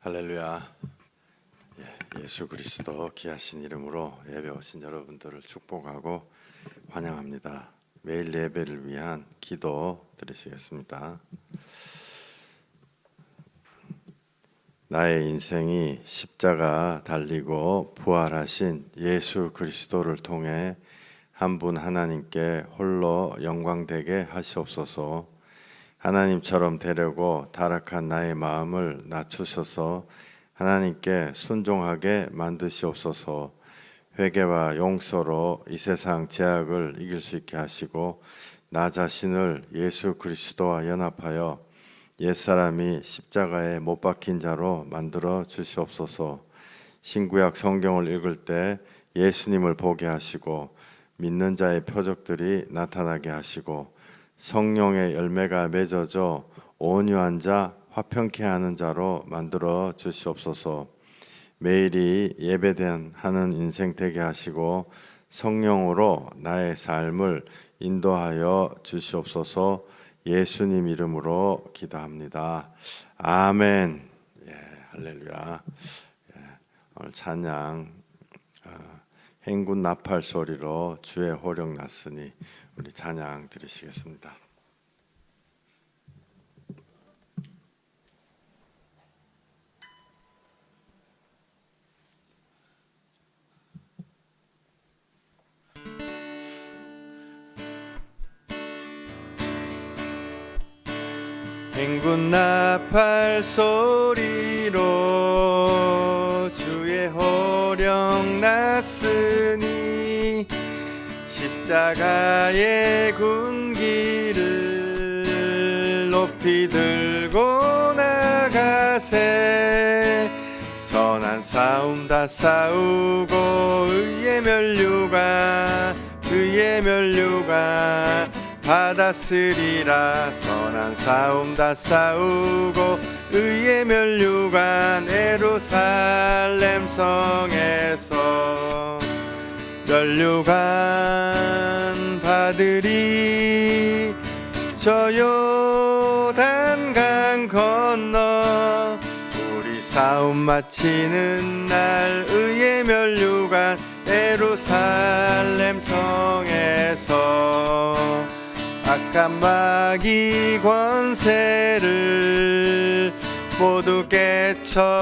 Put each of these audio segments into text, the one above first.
할렐루야. 예수 그리스도 귀하신 이름으로 예배 오신 여러분들을 축복하고 환영합니다. 매일 예배를 위한 기도 드리시겠습니다. 나의 인생이 십자가 달리고 부활하신 예수 그리스도를 통해 한 분 하나님께 홀로 영광되게 하시옵소서. 하나님처럼 되려고 타락한 나의 마음을 낮추셔서 하나님께 순종하게 만드시옵소서. 회개와 용서로 이 세상 죄악을 이길 수 있게 하시고 나 자신을 예수 그리스도와 연합하여 옛사람이 십자가에 못 박힌 자로 만들어 주시옵소서. 신구약 성경을 읽을 때 예수님을 보게 하시고 믿는 자의 표적들이 나타나게 하시고 성령의 열매가 맺어져 온유한 자, 화평케 하는 자로 만들어 주시옵소서. 매일이 예배하는 인생 되게 하시고 성령으로 나의 삶을 인도하여 주시옵소서. 예수님 이름으로 기도합니다. 아멘. 할렐루야. 오늘 찬양 행군 나팔 소리로 주의 호령 났으니 우리 찬양 드리시겠습니다. 행군 나팔 소리로 주의 호령 났으니 십자가의 군기를 높이 들고 나가세. 선한 싸움 다 싸우고 의의 면류관 받았으리라. 선한 싸움 다 싸우고 의의 면류관 예루살렘 성에서 면류관 받으리. 저 요단강 건너 우리 싸움 마치는 날 의의 면류관 예루살렘 성에서 악한 마귀 권세를 모두 깨쳐버리고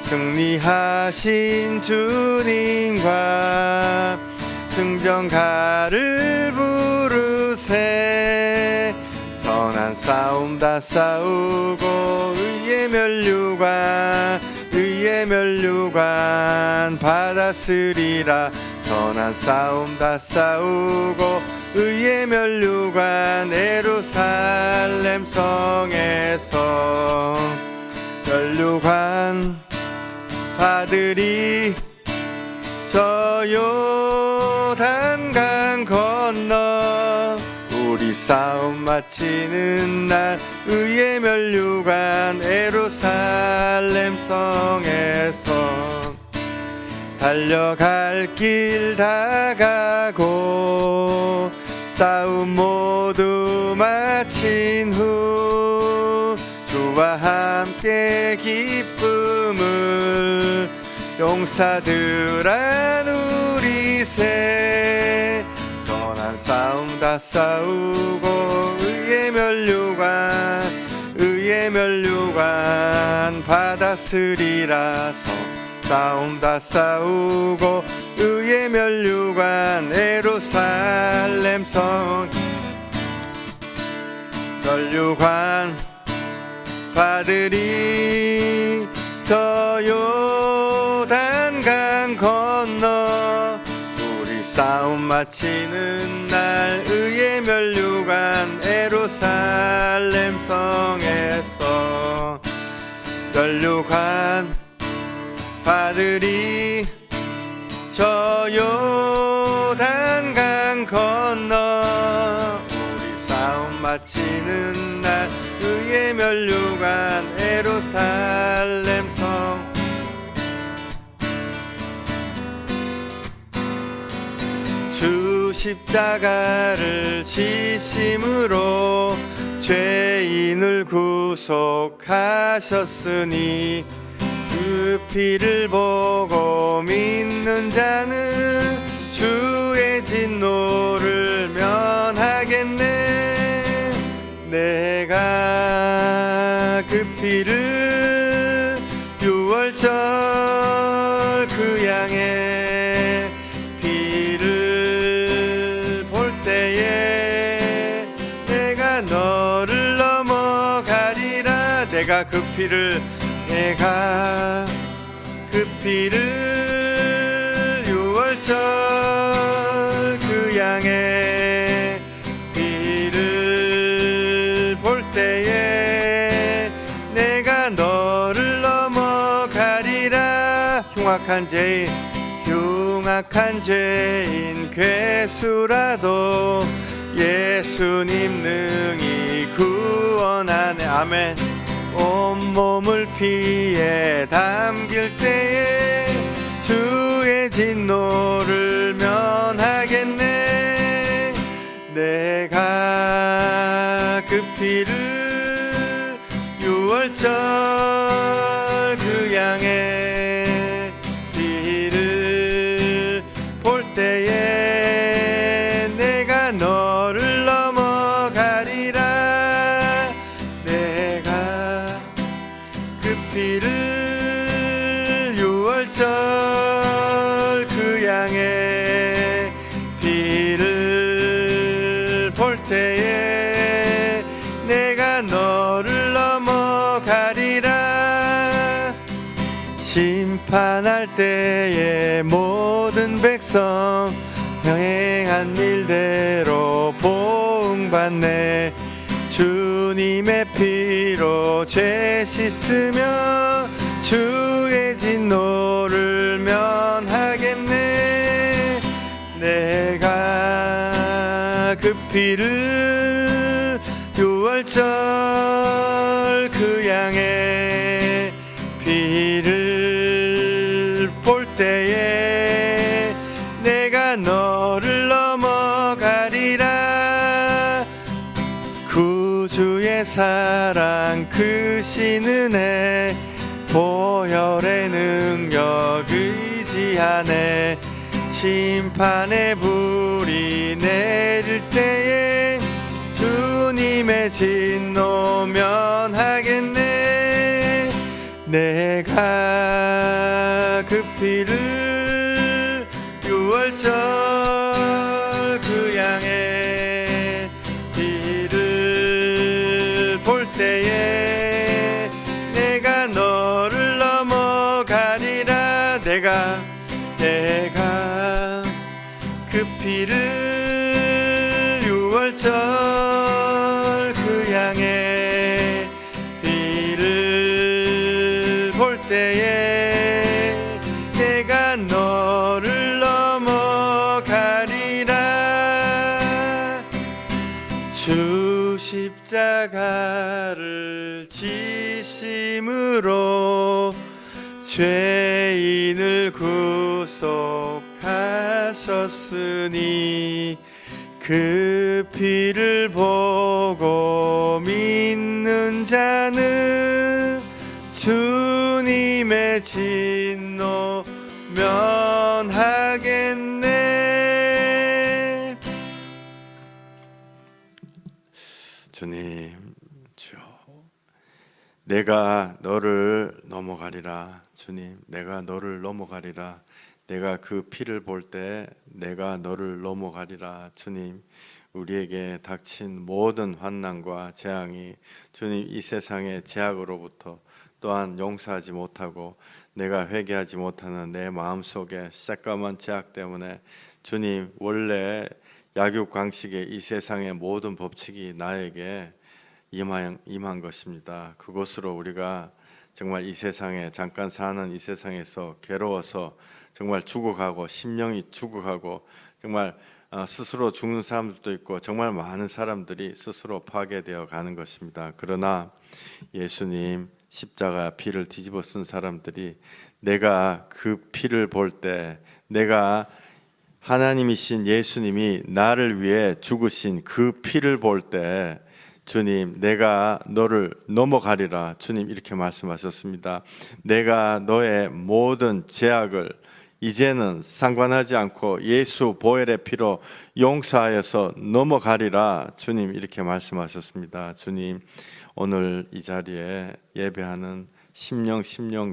승리하신 주님과 승전가를 부르세. 선한 싸움 다 싸우고 의의 면류관 받았으리라. 선한 싸움 다 싸우고 의의 면류관 예루살렘 성에서 면류관 받으리. 저 요단강 건너 우리 싸움 마치는 날 의의 면류관 예루살렘 성에서 달려갈 길 다 가고 싸움 모두 마친 후 주와 함께 기쁨을 용사들아 누리세. 선한 싸움 다 싸우고 의의 면류관 받았으리라. 싸움 다 싸우고 의의 면류관 예루살렘 성 면류관 받으리. 저 요단강 건너 우리 싸움 마치는 날 의의 면류관 예루살렘 성에서 면류관 받으리. 저 요단강 건너 우리 싸움 마치는 날 의의 면류관 예루살렘 성. 주 십자가를 지심으로 죄인을 구 구속하셨으니 그 피를 보고 믿는 자는 주의 진노를 면하겠네. 내가 그 피를 유월절 그 양의 피를 볼 때에 내가 너를 넘어가리라. 내가 그 피를 유월절 그 양의 피를 볼 때에 내가 너를 넘어가리라. 흉악한 죄인 괴수라도 예수님 능히 구원하네. 아멘. 온몸을 피에 담길 때에 주의 진노를 면하겠네. 내가 그 피를 유월절 그 양의 피를 볼 때에 내가 너를 넘어가리라. 내가 그 피를 유월절 그 양의 피를 볼 때에 내가 너를 넘어가리라. 심판할 때에 모든 백성 행한 일대로 보응받네. 주님의 피로 죄 씻으며 주의 진노를 면하겠네. 내가 그 피를 유월절 그 양의 피를 볼 때에 내가 너를 넘어가리라. 구주의 사랑 크신 은혜 보혈의 능력 의지하네. 심판의 불이 내릴 때에 주님의 진노 면하겠네. 내가 그 피를 유월절 그 양의 피를 볼 때에 내가 너를 넘어가리라. 내가 그 피를 유월절 그 양의 피를 볼 때에 내가 너를 넘어가리라. 주 십자가를 지심으로 죄인을 구속하셨으니 그 피를 보고 믿는 자는 주님의 진노 면하겠네. 주님, 주여, 내가 너를 넘어가리라. 주님, 내가 너를 넘어가리라. 내가 그 피를 볼 때 내가 너를 넘어가리라. 주님, 우리에게 닥친 모든 환난과 재앙이 주님 이 세상의 죄악으로부터 또한 용서하지 못하고 내가 회개하지 못하는 내 마음속에 새까만 죄악 때문에 주님 원래 약육강식의 이 세상의 모든 법칙이 나에게 임한 것입니다. 그것으로 우리가 정말 이 세상에 잠깐 사는 이 세상에서 괴로워서 정말 죽어가고 심령이 죽어가고 정말 스스로 죽는 사람들도 있고 정말 많은 사람들이 스스로 파괴되어 가는 것입니다. 그러나 예수님 십자가 피를 뒤집어 쓴 사람들이 내가 그 피를 볼 때 내가 하나님이신 예수님이 나를 위해 죽으신 그 피를 볼 때 주님, 내가 너를 넘어가리라. 주님 이렇게 말씀하셨습니다. 내가 너의 모든 죄악을 이제는 상관하지 않고 예수 보혈의 피로 용서하여서 넘어가리라. 주님 이렇게 말씀하셨습니다. 주님, 오늘 이 자리에 예배하는 심령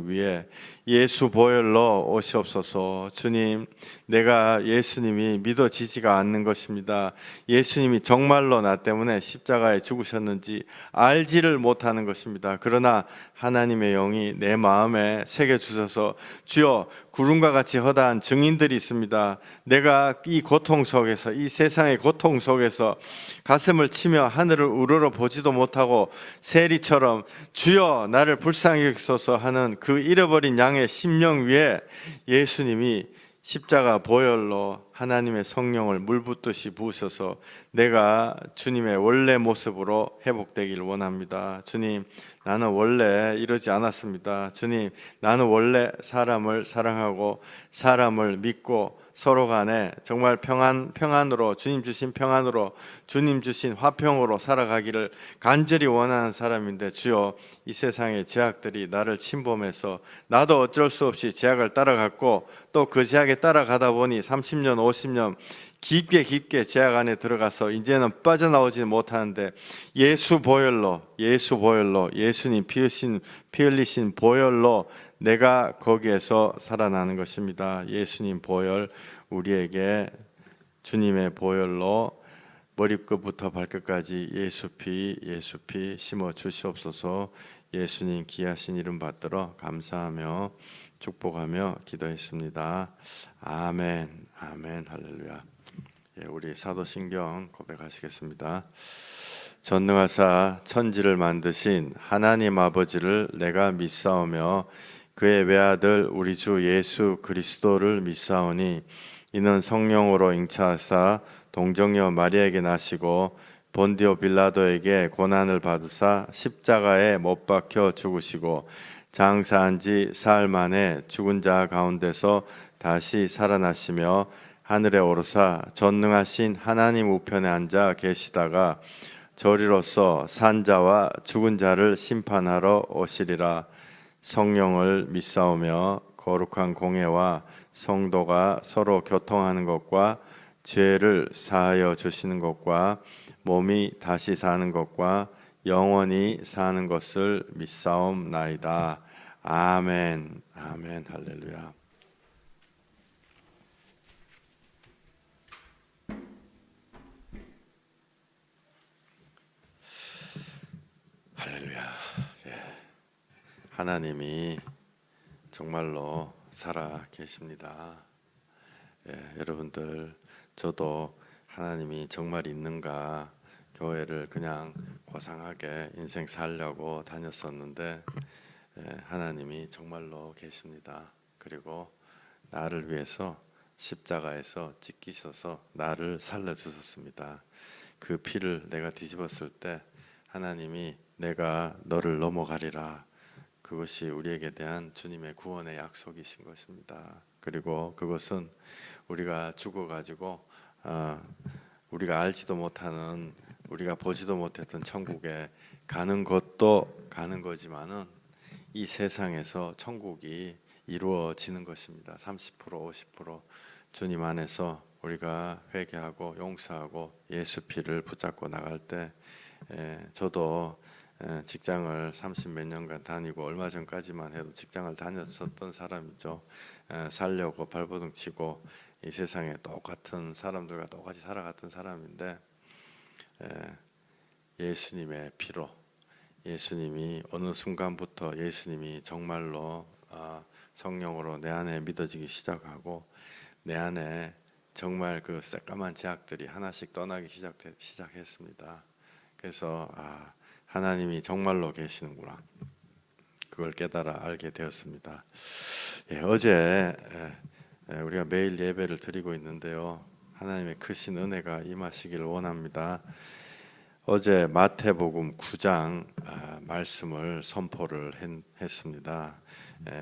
위에 예수 보혈로 오시옵소서. 주님, 내가 예수님이 믿어지지가 않는 것입니다. 예수님이 정말로 나 때문에 십자가에 죽으셨는지 알지를 못하는 것입니다. 그러나 하나님의 영이 내 마음에 새겨주셔서 주여, 구름과 같이 허다한 증인들이 있습니다. 내가 이 고통 속에서, 이 세상의 고통 속에서 가슴을 치며 하늘을 우러러 보지도 못하고 세리처럼 주여 나를 불쌍히 여기소서 하는 그 잃어버린 양의 심령 위에 예수님이 십자가 보혈로 하나님의 성령을 물 붓듯이 부으셔서 내가 주님의 원래 모습으로 회복되기를 원합니다. 주님, 나는 원래 이러지 않았습니다. 주님, 나는 원래 사람을 사랑하고 사람을 믿고 서로 간에 정말 평안으로, 주님 주신 평안으로, 주님 주신 화평으로 살아가기를 간절히 원하는 사람인데 주여, 이 세상의 죄악들이 나를 침범해서 나도 어쩔 수 없이 죄악을 따라갔고 또 그 죄악에 따라가다 보니 30년 50년 깊게 죄악 안에 들어가서 이제는 빠져나오지 못하는데 예수 보혈로 예수님 피 흘리신 보혈로 내가 거기에서 살아나는 것입니다. 예수님 보혈, 우리에게 주님의 보혈로 머리끝부터 발끝까지 예수 피 심어 주시옵소서. 예수님 귀하신 이름 받들어 감사하며 축복하며 기도했습니다. 아멘, 할렐루야. 우리 사도신경 고백하시겠습니다. 전능하사 천지를 만드신 하나님 아버지를 내가 믿사오며 그의 외아들 우리 주 예수 그리스도를 믿사오니 이는 성령으로 잉차하사 동정녀 마리아에게 나시고 본디오 빌라도에게 고난을 받으사 십자가에 못 박혀 죽으시고 장사한 지 사흘 만에 죽은 자 가운데서 다시 살아나시며 하늘에 오르사 전능하신 하나님 우편에 앉아 계시다가 저리로서 산자와 죽은 자를 심판하러 오시리라. 성령을 믿사오며 거룩한 공회와 성도가 서로 교통하는 것과 죄를 사하여 주시는 것과 몸이 다시 사는 것과 영원히 사는 것을 믿사옵나이다. 아멘, 할렐루야. 할렐루야. 하나님이 정말로 살아 계십니다. 여러분들, 저도 하나님이 정말 있는가 교회를 그냥 고상하게 인생 살려고 다녔었는데 하나님이 정말로 계십니다. 그리고 나를 위해서 십자가에서 찢기셔서 나를 살려주셨습니다. 그 피를 내가 뒤집었을 때 하나님이 내가 너를 넘어가리라, 그것이 우리에게 대한 주님의 구원의 약속이신 것입니다. 그리고 그것은 우리가 죽어가지고 우리가 알지도 못하는, 우리가 보지도 못했던 천국에 가는 것도 가는 거지만은 이 세상에서 천국이 이루어지는 것입니다. 30% 50% 주님 안에서 우리가 회개하고 용서하고 예수 피를 붙잡고 나갈 때, 저도 직장을 30몇 년간 다니고 얼마 전까지만 해도 직장을 다녔었던 사람이죠. 살려고 발버둥 치고 이 세상에 똑같은 사람들과 똑같이 살아갔던 사람인데 예수님의 피로, 예수님이 어느 순간부터 예수님이 정말로 성령으로 내 안에 믿어지기 시작하고 내 안에 정말 그 새까만 죄악들이 하나씩 떠나기 시작했습니다. 그래서 하나님이 정말로 계시는구나, 그걸 깨달아 알게 되었습니다. 어제 우리가 매일 예배를 드리고 있는데요, 하나님의 크신 은혜가 임하시기를 원합니다. 어제 마태복음 9장 말씀을 선포를 했습니다.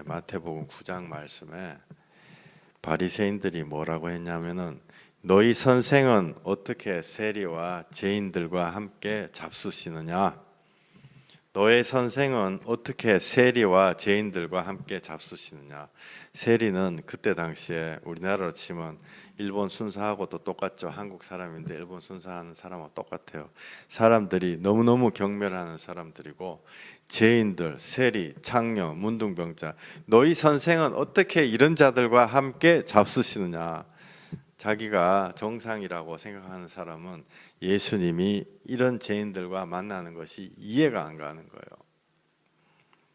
마태복음 9장 말씀에 바리새인들이 뭐라고 했냐면은 너희 선생은 어떻게 세리와 죄인들과 함께 잡수시느냐? 너의 선생은 어떻게 세리와 죄인들과 함께 잡수시느냐? 세리는 그때 당시에 우리나라로 치면 일본 순사하고도 똑같죠. 한국 사람인데 일본 순사하는 사람하고 똑같아요. 사람들이 너무너무 경멸하는 사람들이고, 죄인들, 세리, 창녀, 문둥병자, 너희 선생은 어떻게 이런 자들과 함께 잡수시느냐? 자기가 정상이라고 생각하는 사람은 예수님이 이런 죄인들과 만나는 것이 이해가 안 가는 거예요.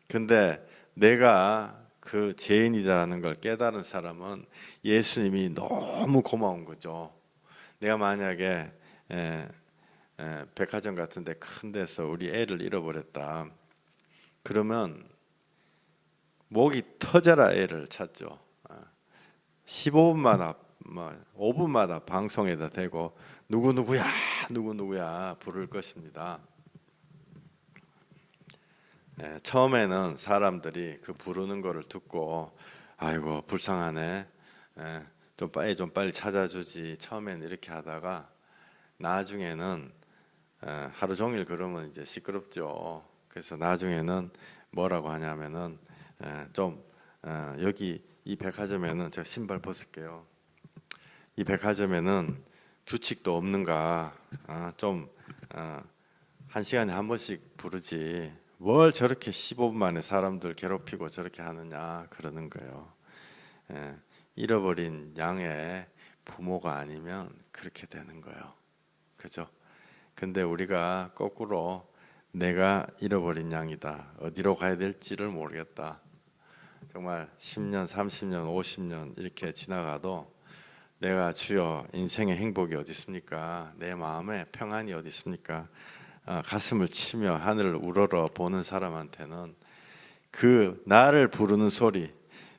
근데 내가 그 죄인이라는 걸 깨달은 사람은 예수님이 너무 고마운 거죠. 내가 만약에 백화점 같은 데 큰 데서 우리 애를 잃어버렸다. 그러면 목이 터져라 애를 찾죠. 15분마다 5분마다 방송에다 대고 누구누구야 부를 것입니다. 처음에는 사람들이 그 부르는 거를 듣고 아이고 불쌍하네, 좀 빨리 찾아주지, 처음에는 이렇게 하다가 나중에는 하루 종일 그러면 이제 시끄럽죠. 그래서 나중에는 뭐라고 하냐면은 여기 이 백화점에는, 제가 신발 벗을게요. 이 백화점에는 규칙도 없는가? 한 시간에 한 번씩 부르지 뭘 저렇게 15분 만에 사람들 괴롭히고 저렇게 하느냐, 그러는 거예요. 잃어버린 양의 부모가 아니면 그렇게 되는 거예요. 그죠? 근데 우리가 거꾸로 내가 잃어버린 양이다, 어디로 가야 될지를 모르겠다, 정말 10년, 30년, 50년 이렇게 지나가도 내가 주여 인생의 행복이 어디 있습니까? 내 마음에 평안이 어디 있습니까? 가슴을 치며 하늘을 우러러 보는 사람한테는 그 나를 부르는 소리,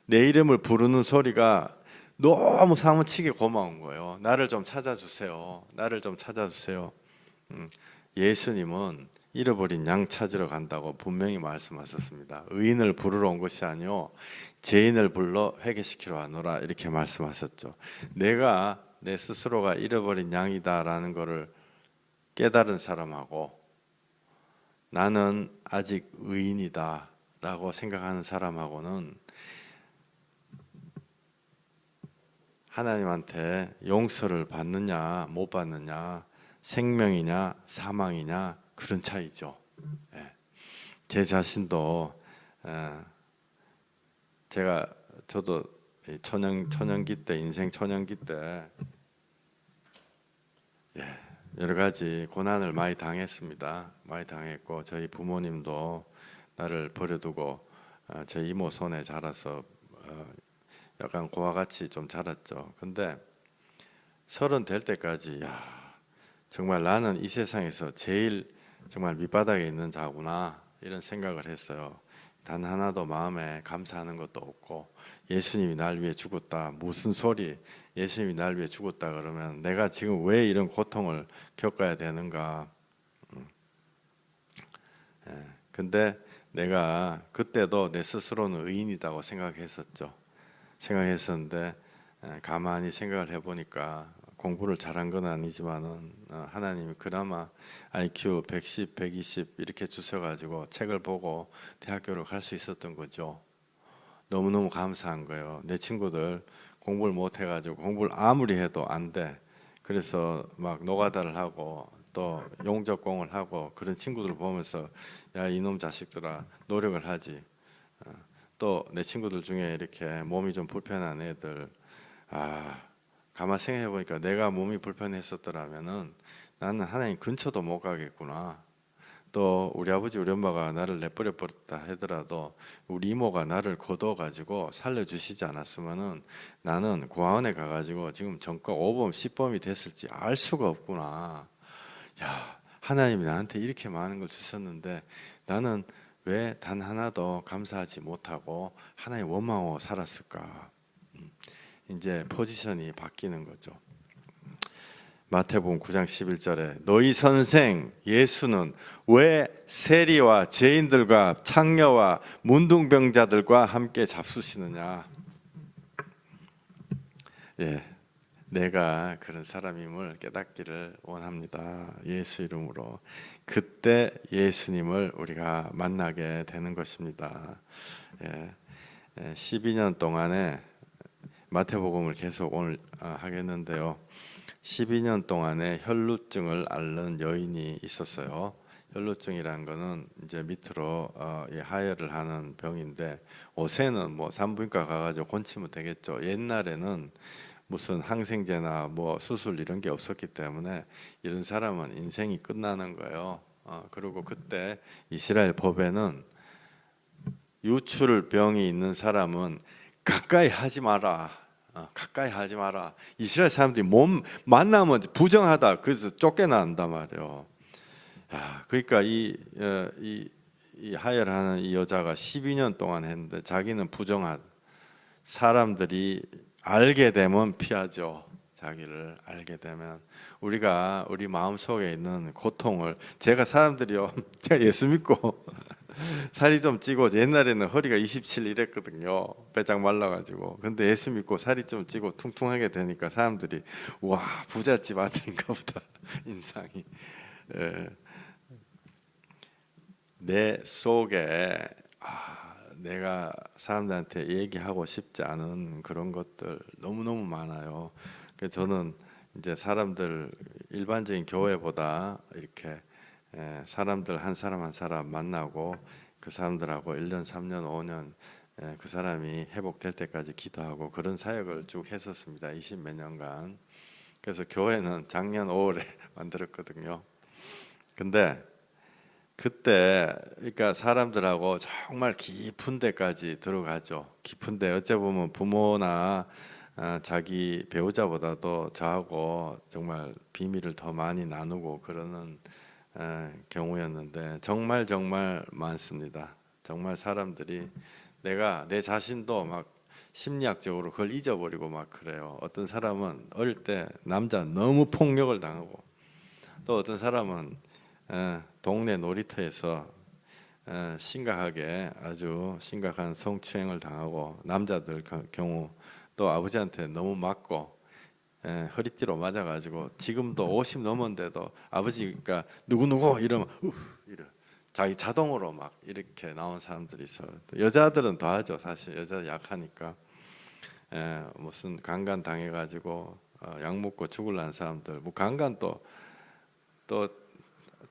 내 이름을 부르는 소리가 너무 사무치게 고마운 거예요. 나를 좀 찾아주세요. 나를 좀 찾아주세요. 예수님은 잃어버린 양 찾으러 간다고 분명히 말씀하셨습니다. 의인을 부르러 온 것이 아니요 죄인을 불러 회개시키러 왔노라, 이렇게 말씀하셨죠. 내가 내 스스로가 잃어버린 양이다라는 것을 깨달은 사람하고 나는 아직 의인이다 라고 생각하는 사람하고는 하나님한테 용서를 받느냐 못 받느냐, 생명이냐 사망이냐, 그런 차이죠. 제 자신도 저도 초년기 때, 인생 초년기 때 여러 가지 고난을 많이 당했습니다. 많이 당했고, 저희 부모님도 나를 버려두고 제 이모 손에 자라서 약간 고와 같이 좀 자랐죠. 근데 30 될 때까지 정말 나는 이 세상에서 제일 정말 밑바닥에 있는 자구나, 이런 생각을 했어요. 단 하나도 마음에 감사하는 것도 없고, 예수님이 날 위해 죽었다, 무슨 소리, 예수님이 날 위해 죽었다 그러면 내가 지금 왜 이런 고통을 겪어야 되는가. 근데 내가 그때도 내 스스로는 의인이라고 생각했었는데 가만히 생각을 해보니까 공부를 잘한 건 아니지만은 하나님이 그나마 IQ 110, 120 이렇게 주셔가지고 책을 보고 대학교를 갈 수 있었던 거죠. 너무너무 감사한 거예요. 내 친구들 공부를 못 해가지고 공부를 아무리 해도 안 돼. 그래서 막 노가다를 하고 또 용접공을 하고 그런 친구들을 보면서 야, 이놈 자식들아, 노력을 하지. 또 내 친구들 중에 이렇게 몸이 좀 불편한 애들, 가만 생각해 보니까 내가 몸이 불편했었더라면은 나는 하나님 근처도 못 가겠구나. 또 우리 아버지 우리 엄마가 나를 내버려 버렸다 하더라도 우리 이모가 나를 거둬가지고 살려주시지 않았으면은 나는 고아원에 가가지고 지금 전과 5범 10범이 됐을지 알 수가 없구나. 야, 하나님이 나한테 이렇게 많은 걸 주셨는데 나는 왜 단 하나도 감사하지 못하고 하나님 원망하고 살았을까. 이제 포지션이 바뀌는 거죠. 마태복음 9장 11절에 너희 선생 예수는 왜 세리와 죄인들과 창녀와 문둥병자들과 함께 잡수시느냐. 내가 그런 사람임을 깨닫기를 원합니다. 예수 이름으로. 그때 예수님을 우리가 만나게 되는 것입니다. 12년 동안에 마태복음을 계속 오늘 하겠는데요. 12년 동안에 혈루증을 앓는 여인이 있었어요. 혈루증이라는 거는 이제 밑으로 하혈을 하는 병인데, 요새는 뭐 산부인과 가가지고 고치면 되겠죠. 옛날에는 무슨 항생제나 뭐 수술 이런 게 없었기 때문에 이런 사람은 인생이 끝나는 거예요. 그리고 그때 이스라엘 법에는 유출병이 있는 사람은 가까이 하지 마라. 가까이 하지 마라. 이스라엘 사람들이 몸 만나면 부정하다. 그래서 쫓겨난단 말이에요. 그러니까 이 하혈하는 이 여자가 12년 동안 했는데 자기는 부정하다. 사람들이 알게 되면 피하죠. 자기를 알게 되면 우리가 우리 마음속에 있는 고통을 제가 사람들이요. 제가 예수 믿고 살이 좀 찌고 옛날에는 허리가 27 이랬거든요. 빼짝 말라가지고. 근데 예수 믿고 살이 좀 찌고 퉁퉁하게 되니까 사람들이 와 부잣집 아들인가 보다 인상이. 내 속에 내가 사람들한테 얘기하고 싶지 않은 그런 것들 너무너무 많아요. 그래서 저는 이제 사람들 일반적인 교회보다 이렇게 사람들 한 사람 한 사람 만나고 그 사람들하고 1년, 3년, 5년 그 사람이 회복될 때까지 기도하고 그런 사역을 쭉 했었습니다. 20 몇 년간. 그래서 교회는 작년 5월에 만들었거든요. 근데 그때 그러니까 사람들하고 정말 깊은 데까지 들어가죠. 깊은데 어째 보면 부모나 자기 배우자보다도 저하고 정말 비밀을 더 많이 나누고 그러는 경우였는데 정말 많습니다. 정말 사람들이 내가 내 자신도 막 심리학적으로 그걸 잊어버리고 막 그래요. 어떤 사람은 어릴 때 남자 너무 폭력을 당하고 또 어떤 사람은 동네 놀이터에서 심각하게 아주 심각한 성추행을 당하고 남자들 경우 또 아버지한테 너무 맞고 허리띠로 맞아가지고 지금도 50 넘었는데도 아버지가 누구누구 이러면 이래 자기 자동으로 막 이렇게 나온 사람들이 있어요. 여자들은 더 하죠. 사실 여자 약하니까 무슨 강간 당해가지고 약 먹고 죽을라는 사람들 뭐 강간 또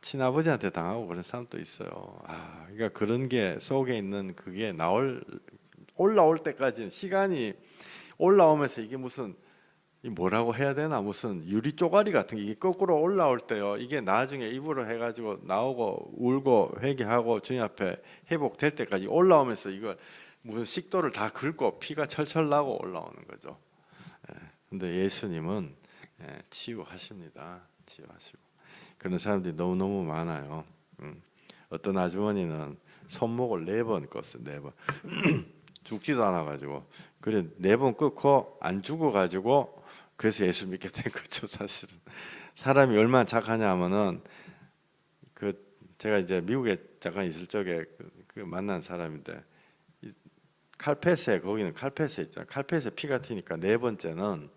친아버지한테 당하고 그런 사람도 있어요. 그러니까 그런 게 속에 있는 그게 올라올 때까지는 시간이 올라오면서 이게 무슨 뭐라고 해야 되나 무슨 유리 쪼가리 같은 게 이게 거꾸로 올라올 때요. 이게 나중에 입으로 해가지고 나오고 울고 회개하고 주님 앞에 회복될 때까지 올라오면서 이걸 무슨 식도를 다 긁고 피가 철철 나고 올라오는 거죠. 근데 예수님은 치유하십니다. 치유하시고 그런 사람들이 너무 많아요. 어떤 아주머니는 손목을 4번 껐어요. 4번 죽지도 않아 가지고 그래 4번 끊고 안 죽어 가지고 그래서 예수 믿게 된 거죠. 사실은 사람이 얼마나 착하냐 하면은 그 제가 이제 미국에 잠깐 있을 적에 그 만난 사람인데 칼페스에 거기는 칼페스 있잖아요. 칼페스에 피가 튀니까 4번째는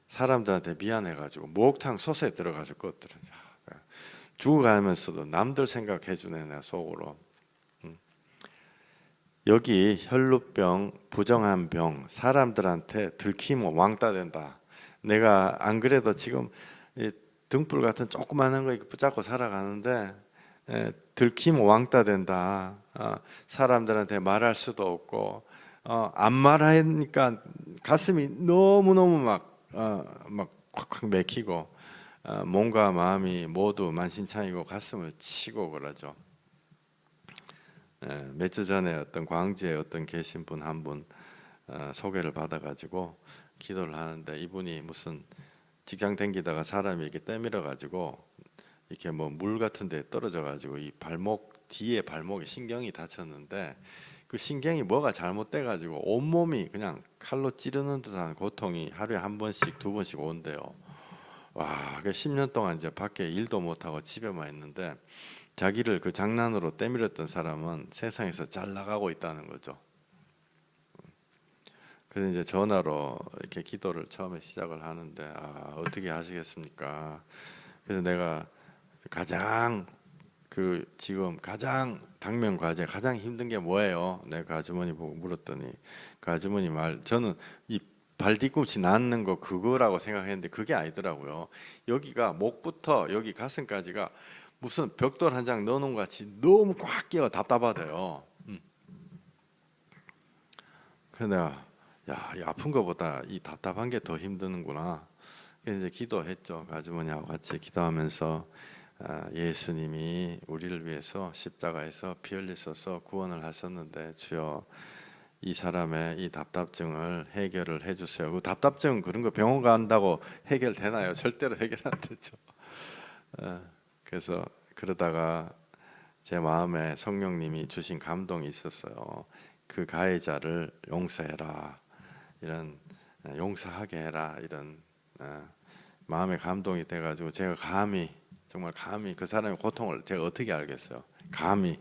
사람들한테 미안해가지고 목욕탕 솥에 들어가서 껐더라. 죽어가면서도 남들 생각해주네 내 속으로. 여기 혈루병, 부정한 병, 사람들한테 들키면 왕따 된다. 내가 안 그래도 지금 등불 같은 조그마한 거 붙잡고 살아가는데 들키면 왕따 된다. 사람들한테 말할 수도 없고 안 말하니까 가슴이 너무너무 막 콱콱 맥히고 몸과 마음이 모두 만신창이고 가슴을 치고 그러죠. 몇 주 전에 어떤 광주에 어떤 계신 분 한 분 소개를 받아가지고 기도를 하는데 이분이 무슨 직장 댕기다가 사람이 이렇게 때밀어 가지고 이렇게 뭐 물 같은 데 떨어져 가지고 이 발목 뒤에 발목에 신경이 다쳤는데 그 신경이 뭐가 잘못돼 가지고 온몸이 그냥 칼로 찌르는 듯한 고통이 하루에 한 번씩 두 번씩 온대요. 와, 그 10년 동안 이제 밖에 일도 못 하고 집에만 있는데 자기를 그 장난으로 때밀었던 사람은 세상에서 잘 나가고 있다는 거죠. 그래서 이제 전화로 이렇게 기도를 처음에 시작을 하는데 어떻게 하시겠습니까? 그래서 내가 가장 지금 가장 당면 과제 가장 힘든 게 뭐예요? 내가 그 아주머니 보고 물었더니 그 아주머니 저는 이 발 뒤꿈치 낫는 거 그거라고 생각했는데 그게 아니더라고요. 여기가 목부터 여기 가슴까지가 무슨 벽돌 한 장 넣어놓은 것 같이 너무 꽉 끼어 답답하대요. 그래서 내가 이 아픈 거보다 이 답답한 게 더 힘드는구나. 그래서 이제 기도했죠. 그 아주머니하고 같이 기도하면서 예수님이 우리를 위해서 십자가에서 피 흘리셔서 구원을 하셨는데 주여 이 사람의 이 답답증을 해결을 해주세요. 그 답답증 그런 거 병원 간다고 해결되나요? 절대로 해결 안 되죠. 그래서 그러다가 제 마음에 성령님이 주신 감동이 있었어요. 그 가해자를 용서해라, 이런 용서하게 해라, 이런 마음의 감동이 돼가지고 제가 정말 감히 그 사람의 고통을 제가 어떻게 알겠어요? 감히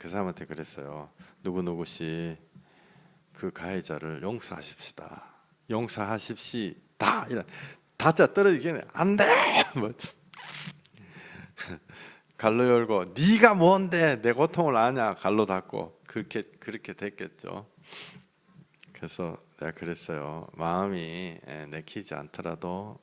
그 사람한테 그랬어요. 누구누구씨 그 가해자를 용서하십시다. 용서하십시다. 이런 다짜 떨어지기는 안 돼. 뭐 갈로 열고 네가 뭔데 내 고통을 아냐 갈로 닫고 그렇게 됐겠죠. 그래서 내가 그랬어요. 마음이 내키지 않더라도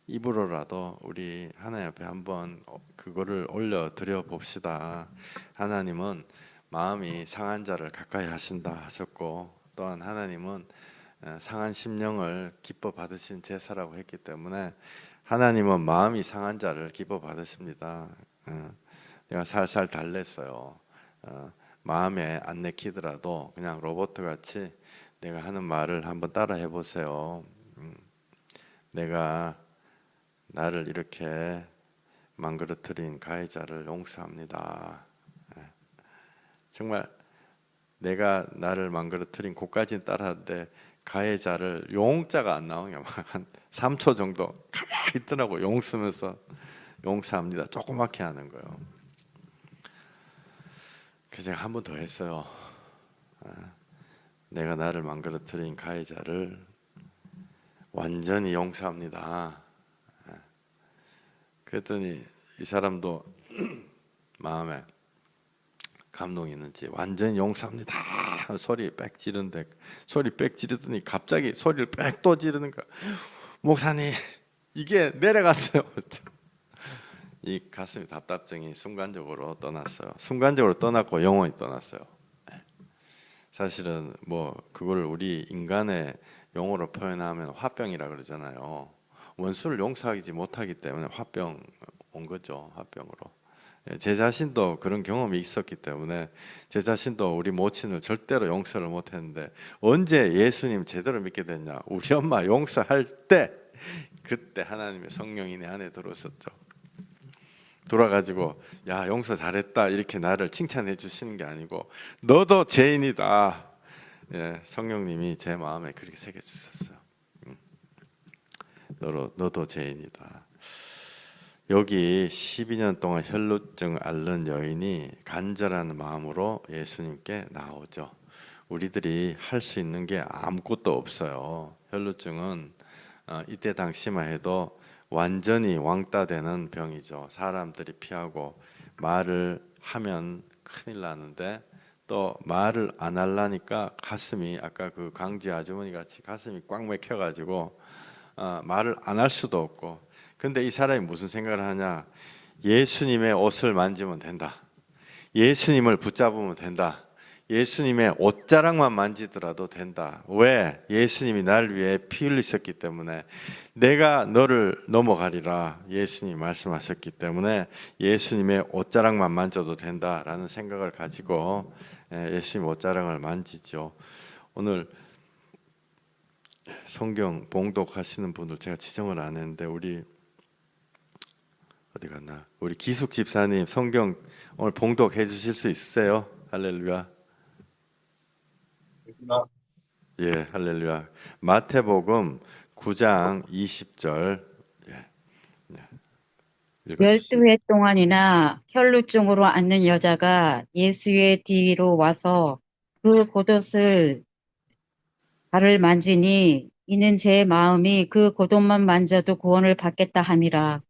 입으로라도 우리 하나님 앞에 한번 그거를 올려 드려 봅시다. 하나님은 마음이 상한 자를 가까이 하신다 하셨고, 또한 하나님은 상한 심령을 기뻐 받으신 제사라고 했기 때문에 하나님은 마음이 상한 자를 기뻐 받으십니다. 내가 살살 달랬어요. 마음에 안 내키더라도 그냥 로봇 같이 내가 하는 말을 한번 따라 해보세요. 내가 나를 이렇게 망그러뜨린 가해자를 용서합니다. 정말 내가 나를 망그러뜨린 곳까지는 따라하는데 가해자를 용자가 안 나오냐 한 3초 정도 가만히 있더라고. 용 쓰면서 용서합니다. 조그맣게 하는 거예요. 그래서 제가 한 번 더 했어요. 내가 나를 망그러뜨린 가해자를 완전히 용서합니다. 그랬더니 이 사람도 마음에 감동이 있는지 완전히 용서합니다 소리 빽 지르는데, 소리 빽 지르더니 갑자기 소리를 빽 또 지르는 거야. 목사님 이게 내려갔어요. 이 가슴이 답답증이 순간적으로 떠났어요. 순간적으로 떠났고 영원히 떠났어요. 사실은 뭐 그걸 우리 인간의 용어로 표현하면 화병이라 그러잖아요. 원수를 용서하지 못하기 때문에 화병 온 거죠. 화병으로. 제 자신도 그런 경험이 있었기 때문에 제 자신도 우리 모친을 절대로 용서를 못했는데, 언제 예수님 제대로 믿게 됐냐? 우리 엄마 용서할 때, 그때 하나님의 성령이 내 안에 들어오셨죠. 돌아가지고 야 용서 잘했다 이렇게 나를 칭찬해 주시는 게 아니고 너도 죄인이다. 성령님이 제 마음에 그렇게 새겨 주셨어요. 너도 죄인이다. 여기 12년 동안 혈루증 앓는 여인이 간절한 마음으로 예수님께 나오죠. 우리들이 할 수 있는 게 아무것도 없어요. 혈루증은 이때 당시만 해도 완전히 왕따되는 병이죠. 사람들이 피하고 말을 하면 큰일 나는데 또 말을 안 하려니까 가슴이 아까 그 강쥐 아주머니 같이 가슴이 꽉 막혀가지고 말을 안 할 수도 없고. 근데 이 사람이 무슨 생각을 하냐? 예수님의 옷을 만지면 된다. 예수님을 붙잡으면 된다. 예수님의 옷자락만 만지더라도 된다. 왜? 예수님이 나를 위해 피 흘리셨기 때문에. 내가 너를 넘어가리라 예수님이 말씀하셨기 때문에 예수님의 옷자락만 만져도 된다라는 생각을 가지고 예수님 옷자락을 만지죠. 오늘 성경 봉독하시는 분들 제가 지정을 안 했는데 우리 어디 갔나? 우리 기숙 집사님 성경 오늘 봉독해 주실 수 있으세요? 할렐루야. 예, 할렐루야. 마태복음 9장 20절. 예. 읽어주시죠. 12회 동안이나 혈루증으로 앓는 여자가 예수의 뒤로 와서 그 겉옷을 발을 만지니 이는 제 마음이 그 겉옷만 만져도 구원을 받겠다 함이라.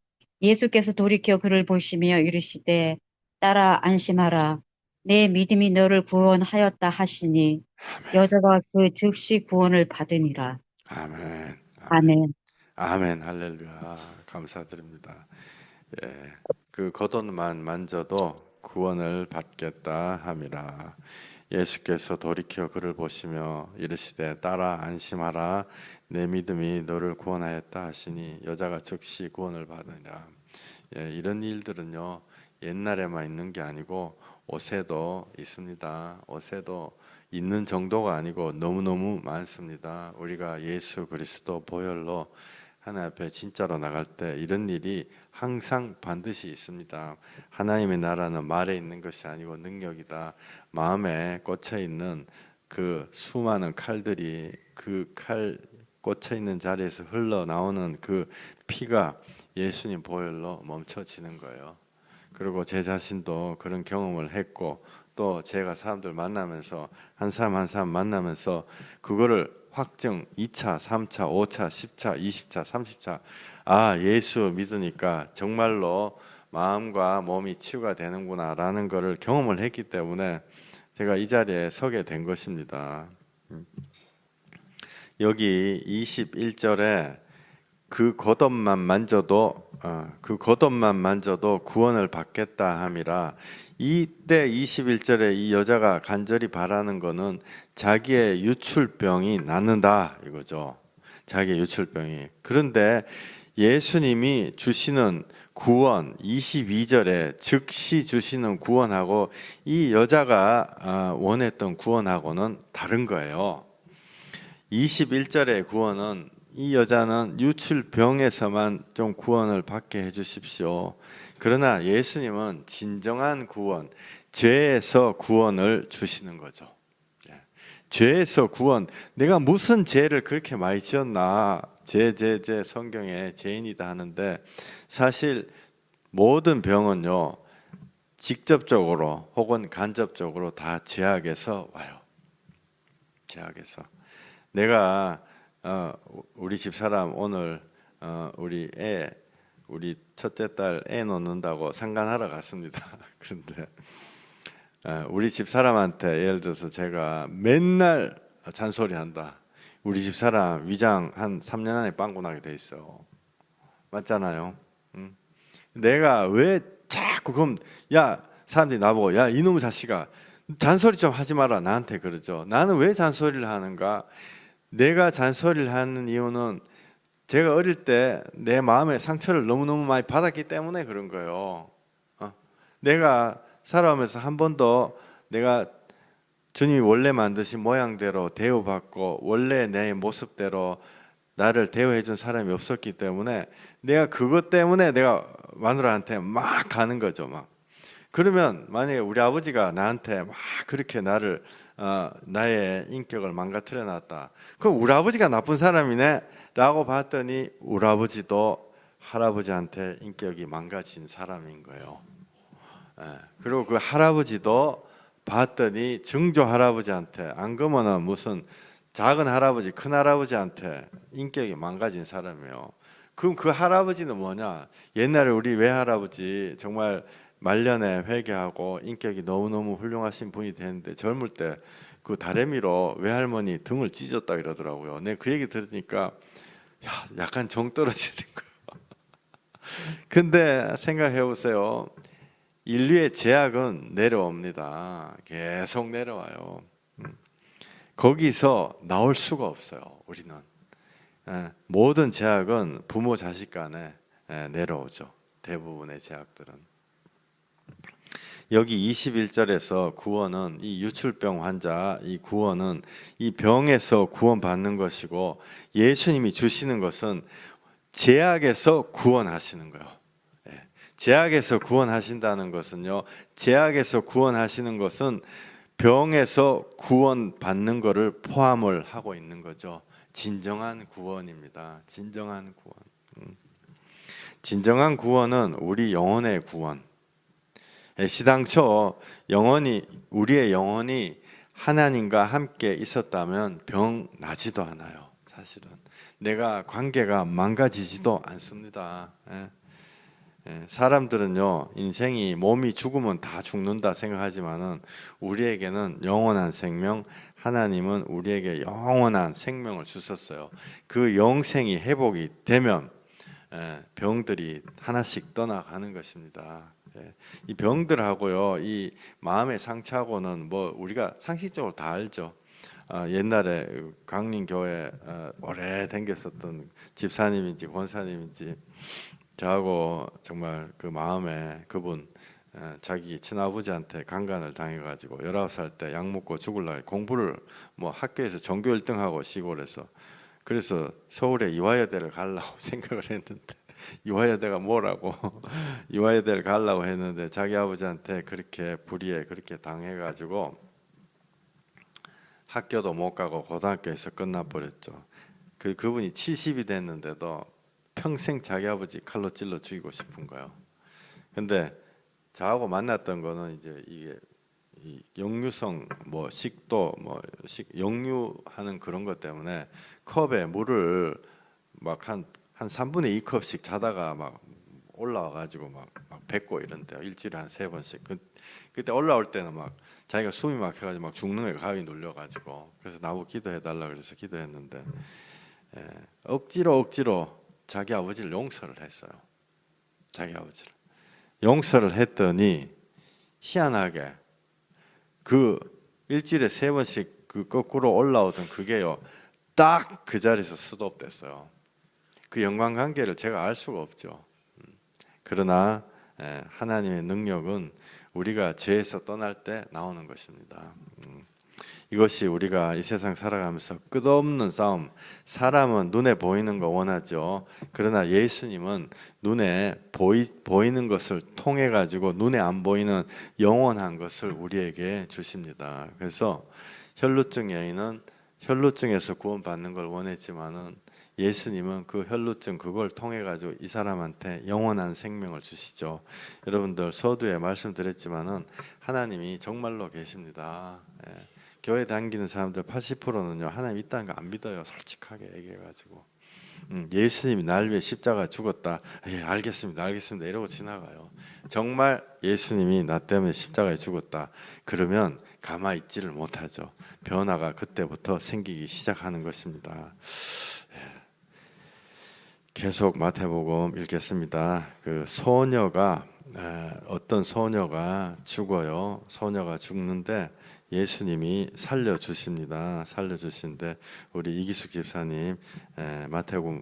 예수께서 돌이켜 그를 보시며 이르시되 딸아 안심하라. 내 믿음이 너를 구원하였다 하시니 여자가 그 즉시 구원을 받으니라. 아멘. 아멘. 아멘. 아멘. 할렐루야. 감사드립니다. 예. 그 겉옷만 만져도 구원을 받겠다 함이라. 예수께서 돌이켜 그를 보시며 이르시되 딸아 안심하라. 내 믿음이 너를 구원하였다 하시니 여자가 즉시 구원을 받으니라. 예, 이런 일들은요 옛날에만 있는 게 아니고 옷에도 있습니다. 옷에도 있는 정도가 아니고 너무너무 많습니다. 우리가 예수 그리스도 보혈로 하나님 앞에 진짜로 나갈 때 이런 일이 항상 반드시 있습니다. 하나님의 나라는 말에 있는 것이 아니고 능력이다. 마음에 꽂혀 있는 그 수많은 칼들이 그 칼 꽂혀 있는 자리에서 흘러나오는 그 피가 예수님 보혈로 멈춰지는 거예요. 그리고 제 자신도 그런 경험을 했고 또 제가 사람들 만나면서 한 사람 한 사람 만나면서 그거를 확증 2차, 3차, 5차, 10차, 20차, 30차 아 예수 믿으니까 정말로 마음과 몸이 치유가 되는구나 라는 거를 경험을 했기 때문에 제가 이 자리에 서게 된 것입니다. 여기 21절에 그 겉옷만 만져도 구원을 받겠다 함이라. 이때 21절에 이 여자가 간절히 바라는 거는 자기의 유출병이 낫는다 이거죠. 자기의 유출병이. 그런데 예수님이 주시는 구원 22절에 즉시 주시는 구원하고 이 여자가 원했던 구원하고는 다른 거예요. 21절의 구원은 이 여자는 유출병에서만 좀 구원을 받게 해주십시오. 그러나 예수님은 진정한 구원, 죄에서 구원을 주시는 거죠. 죄에서 구원, 내가 무슨 죄를 그렇게 많이 지었나? 죄 성경에 죄인이다 하는데 사실 모든 병은요 직접적으로 혹은 간접적으로 다 죄악에서 와요. 죄악에서. 내가 우리 집사람 오늘 우리 첫째 딸 애 놓는다고 상간하러 갔습니다. 그런데 우리 집사람한테 예를 들어서 제가 맨날 잔소리한다. 우리 집사람 위장 한 3년 안에 빵꾸 나게 돼 있어. 맞잖아요. 응? 내가 왜 자꾸 그럼 야 사람들이 나보고 야 이놈의 자식아 잔소리 좀 하지 마라 나한테 그러죠. 나는 왜 잔소리를 하는가? 내가 잔소리를 하는 이유는 제가 어릴 때 내 마음의 상처를 너무너무 많이 받았기 때문에 그런 거예요. 내가 살아오면서 한 번도 내가 주님이 원래 만드신 모양대로 대우받고 원래 내 모습대로 나를 대우해 준 사람이 없었기 때문에 내가 그것 때문에 내가 마누라한테 막 가는 거죠. 막 그러면 만약에 우리 아버지가 나한테 막 그렇게 나의 인격을 망가뜨려 놨다. 그럼 우리 아버지가 나쁜 사람이네 라고 봤더니 우리 아버지도 할아버지한테 인격이 망가진 사람인 거예요. 그리고 그 할아버지도 봤더니 증조 할아버지한테 안 그러면은 무슨 작은 할아버지 큰 할아버지한테 인격이 망가진 사람이에요. 그럼 그 할아버지는 뭐냐? 옛날에 우리 외할아버지 정말 말년에 회개하고 인격이 너무너무 훌륭하신 분이 되는데 젊을 때 그 다래미로 외할머니 등을 찢었다 이러더라고요. 내가 그 얘기 들으니까 약간 정 떨어지는 거예요. 근데 생각해 보세요. 인류의 제약은 내려옵니다. 계속 내려와요. 거기서 나올 수가 없어요. 우리는 모든 제약은 부모 자식 간에 내려오죠. 대부분의 제약들은. 여기 21절에서 구원은 이 유출병 환자 이 구원은 이 병에서 구원받는 것이고 예수님이 주시는 것은 제약에서 구원하시는 거예요. 제약에서 구원하신다는 것은요. 제약에서 구원하시는 것은 병에서 구원받는 것을 포함을 하고 있는 거죠. 진정한 구원입니다. 진정한 구원. 진정한 구원은 우리 영혼의 구원. 시당초 우리의 영혼이 하나님과 함께 있었다면 병 나지도 않아요. 사실은 내가 관계가 망가지지도 않습니다. 사람들은요, 인생이 몸이 죽으면 다 죽는다 생각하지만은 우리에게는 영원한 생명, 하나님은 우리에게 영원한 생명을 주셨어요. 그 영생이 회복이 되면 병들이 하나씩 떠나가는 것입니다. 이 병들하고요, 이 마음의 상처하고는 뭐 우리가 상식적으로 다 알죠. 옛날에 강림교회 오래 댕겼었던 집사님인지 권사님인지 저하고 정말 그 마음에 그분 자기 친아버지한테 강간을 당해가지고 19살 때 약 먹고 죽을라 공부를 뭐 학교에서 전교 1등하고 시골에서 그래서 서울에 이화여대를 가려고 생각을 했는데 이화여대가 뭐라고 이화여대를 가려고 했는데 자기 아버지한테 그렇게 불의에 그렇게 당해가지고 학교도 못 가고 고등학교에서 끝나버렸죠. 그분이 70이 됐는데도 평생 자기 아버지 칼로 찔러 죽이고 싶은 거예요. 근데 저하고 만났던 거는 이제 이게 이 역류성 뭐 식도 역류하는 그런 것 때문에 컵에 물을 막 한 3분의 2컵씩 자다가 막 올라와 가지고 막 뱉고 이런데요. 일주일에 한 3번씩. 그때 올라올 때는 막 자기가 숨이 막혀가지고 막 죽는 애 가위 눌려가지고 그래서 나보고 기도해 달라 그래서 기도했는데 억지로 자기 아버지를 용서를 했어요. 자기 아버지를 용서를 했더니 희한하게 그 일주일에 3번씩 그 거꾸로 올라오던 그게요 딱 그 자리에서 스톱됐어요. 그 연관관계를 제가 알 수가 없죠. 그러나 하나님의 능력은 우리가 죄에서 떠날 때 나오는 것입니다. 이것이 우리가 이 세상 살아가면서 끝없는 싸움. 사람은 눈에 보이는 거 원하죠. 그러나 예수님은 눈에 보이는 것을 통해 가지고 눈에 안 보이는 영원한 것을 우리에게 주십니다. 그래서 혈루증 여인은 혈루증에서 구원받는 걸 원했지만은 예수님은 그 혈루증 그걸 통해 가지고 이 사람한테 영원한 생명을 주시죠. 여러분들 서두에 말씀드렸지만은 하나님이 정말로 계십니다. 교회 다니는 사람들 80%는요 하나님 있다는 거 안 믿어요. 솔직하게 얘기해가지고 예수님이 날 위해 십자가 죽었다. 예, 알겠습니다 이러고 지나가요. 정말 예수님이 나 때문에 십자가에 죽었다 그러면 가만히 있지를 못하죠. 변화가 그때부터 생기기 시작하는 것입니다. 계속 마태복음 읽겠습니다. 그 소녀가 어떤 소녀가 죽어요. 소녀가 죽는데 예수님이 살려주십니다. 살려주신데 우리 이기숙 집사님 마태복음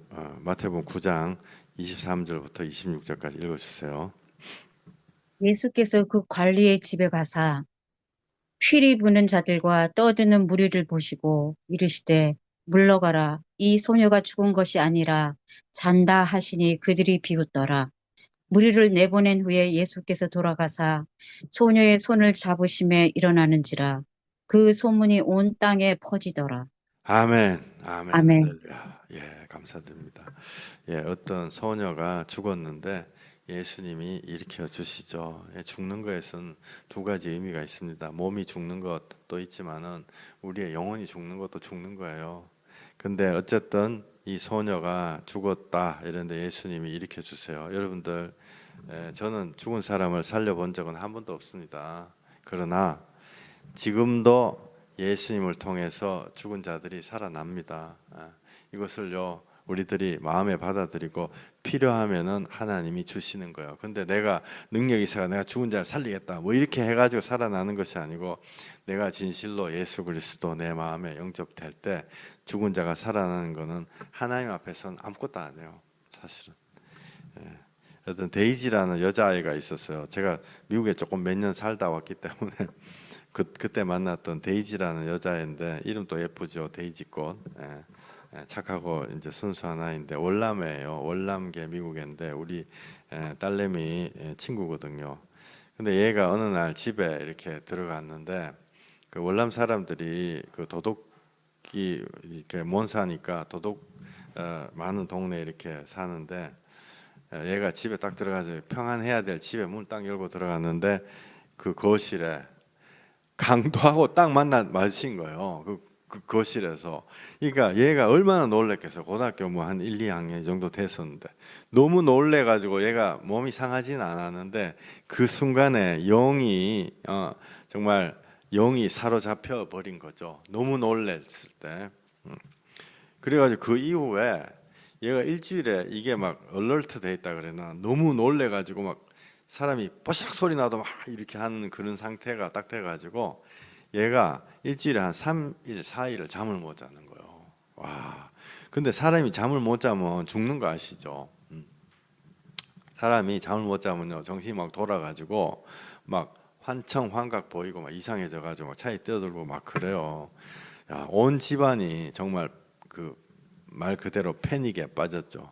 9장 23절부터 26절까지 읽어주세요. 예수께서 그 관리의 집에 가사 피리 부는 자들과 떠드는 무리를 보시고 이르시되 물러가라. 이 소녀가 죽은 것이 아니라 잔다 하시니 그들이 비웃더라. 무리를 내보낸 후에 예수께서 돌아가사 소녀의 손을 잡으심에 일어나는지라. 그 소문이 온 땅에 퍼지더라. 아멘, 아멘, 아멘. 할렐루야. 예, 감사드립니다. 예, 어떤 소녀가 죽었는데 예수님이 일으켜 주시죠. 예, 죽는 것에는 두 가지 의미가 있습니다. 몸이 죽는 것도 있지만은 우리의 영혼이 죽는 것도 죽는 거예요. 근데 어쨌든 이 소녀가 죽었다 이런데 예수님이 일으켜 주세요. 여러분들, 저는 죽은 사람을 살려본 적은 한 번도 없습니다. 그러나 지금도 예수님을 통해서 죽은 자들이 살아납니다. 이것을요 우리들이 마음에 받아들이고 필요하면은 하나님이 주시는 거예요. 근데 내가 능력이 있어가 내가 죽은 자를 살리겠다 뭐 이렇게 해가지고 살아나는 것이 아니고 내가 진실로 예수 그리스도 내 마음에 영접될 때 죽은 자가 살아나는 것은 하나님 앞에서는 아무것도 안 해요. 사실은. 어떤 데이지라는 여자아이가 있었어요. 제가 미국에 조금 몇 년 살다 왔기 때문에 그때 만났던 데이지라는 여자인데 이름도 예쁘죠. 데이지꽃. 착하고 이제 순수한 아이인데 월남이에요. 월남계 미국인데 우리 딸내미 친구거든요. 근데 얘가 어느 날 집에 이렇게 들어갔는데 그 월남 사람들이 그 도둑이 이렇게 못 사니까 도둑 많은 동네에 이렇게 사는데 얘가 집에 딱 들어가서 평안해야 될 집에 문 딱 열고 들어갔는데 그 거실에 강도하고 딱 맞으신 거예요. 그 거실에서. 그러니까 얘가 얼마나 놀랬겠어. 고등학교 뭐 한 1, 2학년 정도 됐었는데 너무 놀래가지고 얘가 몸이 상하지는 않았는데 그 순간에 영이 정말 영이 사로잡혀 버린 거죠. 너무 놀랬을 때. 그래가지고 그 이후에 얘가 일주일에 이게 막 얼럴트 돼 있다 그래나 너무 놀래가지고 막 사람이 뽀시락 소리 나도 막 이렇게 하는 그런 상태가 딱 돼가지고 얘가 일주일에 한 3일, 4일을 잠을 못 자는 거예요. 와. 근데 사람이 잠을 못 자면 죽는 거 아시죠? 사람이 잠을 못 자면요 정신이 막 돌아가지고 막 환청환각 보이고 막 이상해져가지고 막 차에 뛰어들고 막 그래요. 야, 온 집안이 정말 그 말 그대로 패닉에 빠졌죠.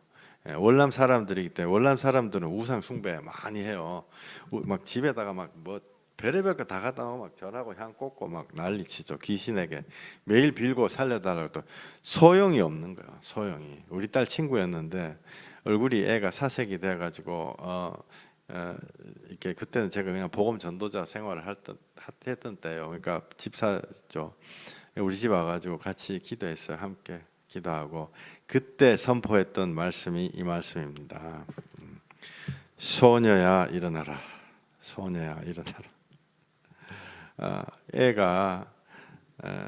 예, 월남 사람들이기 때문에 월남 사람들은 우상 숭배 많이 해요. 막 집에다가 막 뭐 별의별 거 다 갖다 놓고 막 절하고 향 꽂고 막 난리치죠. 귀신에게 매일 빌고 살려달라고 또 소용이 없는 거예요. 소용이. 우리 딸 친구였는데 얼굴이 애가 사색이 돼가지고 이렇게 그때는 제가 그냥 복음 전도자 생활을 했던 때요. 그러니까 집사죠. 우리 집 와가지고 같이 기도했어요. 함께 기도하고 그때 선포했던 말씀이 이 말씀입니다. 소녀야 일어나라. 소녀야 일어나라. 애가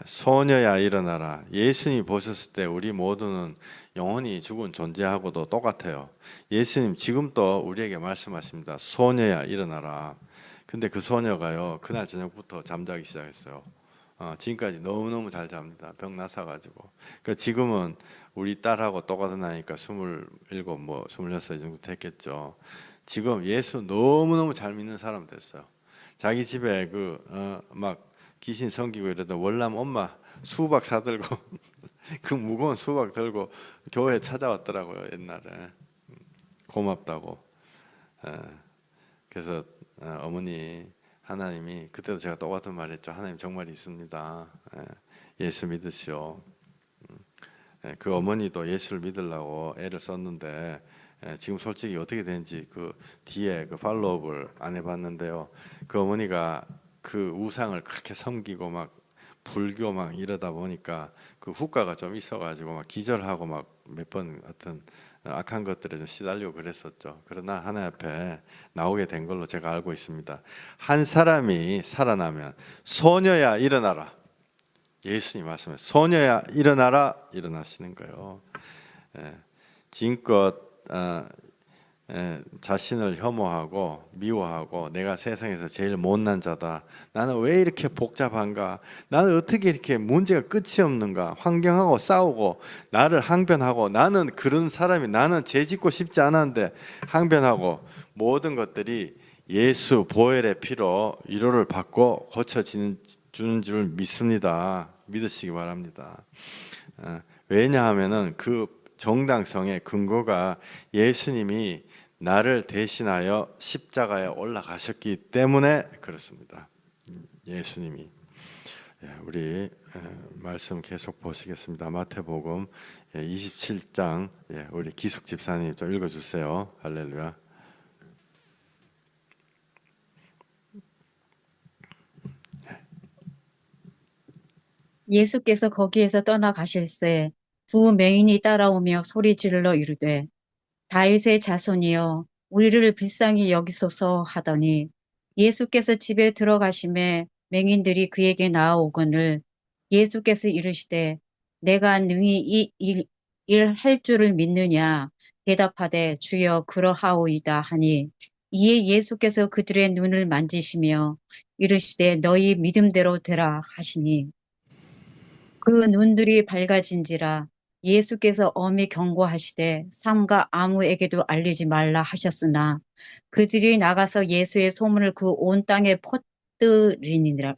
소녀야 일어나라. 예수님 보셨을 때 우리 모두는 영원히 죽은 존재하고도 똑같아요. 예수님 지금도 우리에게 말씀하십니다. 소녀야 일어나라. 근데 그 소녀가요 그날 저녁부터 잠자기 시작했어요. 지금까지 너무너무 잘 잡니다. 병 나서가지고. 그러니까 지금은 우리 딸하고 똑같은 나이니까 27, 뭐 26 정도 됐겠죠. 지금 예수 너무너무 잘 믿는 사람 됐어요. 자기 집에 막 귀신 섬기고 이러던 월남 엄마 수박 사들고 그 무거운 수박 들고 교회 찾아왔더라고요. 옛날에 고맙다고. 그래서 어머니 하나님이 그때도 제가 똑같은 말했죠. 하나님 정말 있습니다. 예수 믿으시오. 그 어머니도 예수를 믿으려고 애를 썼는데 지금 솔직히 어떻게 되는지 그 뒤에 그 팔로우업을 안 해봤는데요. 그 어머니가 그 우상을 그렇게 섬기고 막 불교 막 이러다 보니까 그 후과가 좀 있어가지고 막 기절하고 막 몇 번 같은 악한 것들에 좀 시달리고 그랬었죠. 그러나 하나님 앞에 나오게 된 걸로 제가 알고 있습니다. 한 사람이 살아나면 소녀야 일어나라. 예수님 말씀에 소녀야 일어나라 일어나시는 거예요. 지금껏 자신을 혐오하고 미워하고 내가 세상에서 제일 못난 자다. 나는 왜 이렇게 복잡한가? 나는 어떻게 이렇게 문제가 끝이 없는가? 환경하고 싸우고 나를 항변하고 나는 그런 사람이 나는 죄짓고 싶지 않았는데 항변하고 모든 것들이 예수 보혈의 피로 위로를 받고 고쳐지는 주는 줄 믿습니다. 믿으시기 바랍니다. 왜냐하면은 그 정당성의 근거가 예수님이 나를 대신하여 십자가에 올라가셨기 때문에 그렇습니다. 예수님이. 우리 말씀 계속 보시겠습니다. 마태복음 27장 우리 기숙 집사님 좀 읽어주세요. 할렐루야. 예수께서 거기에서 떠나가실새 두 맹인이 따라오며 소리 질러 이르되 다윗의 자손이여 우리를 불쌍히 여기소서 하더니 예수께서 집에 들어가심에 맹인들이 그에게 나아오거늘 예수께서 이르시되 내가 능히 이 일 할 줄을 믿느냐 대답하되 주여 그러하오이다 하니 이에 예수께서 그들의 눈을 만지시며 이르시되 너희 믿음대로 되라 하시니 그 눈들이 밝아진지라 예수께서 엄히 경고하시되 삼가 아무에게도 알리지 말라 하셨으나 그들이 나가서 예수의 소문을 그 온 땅에 퍼뜨리니라.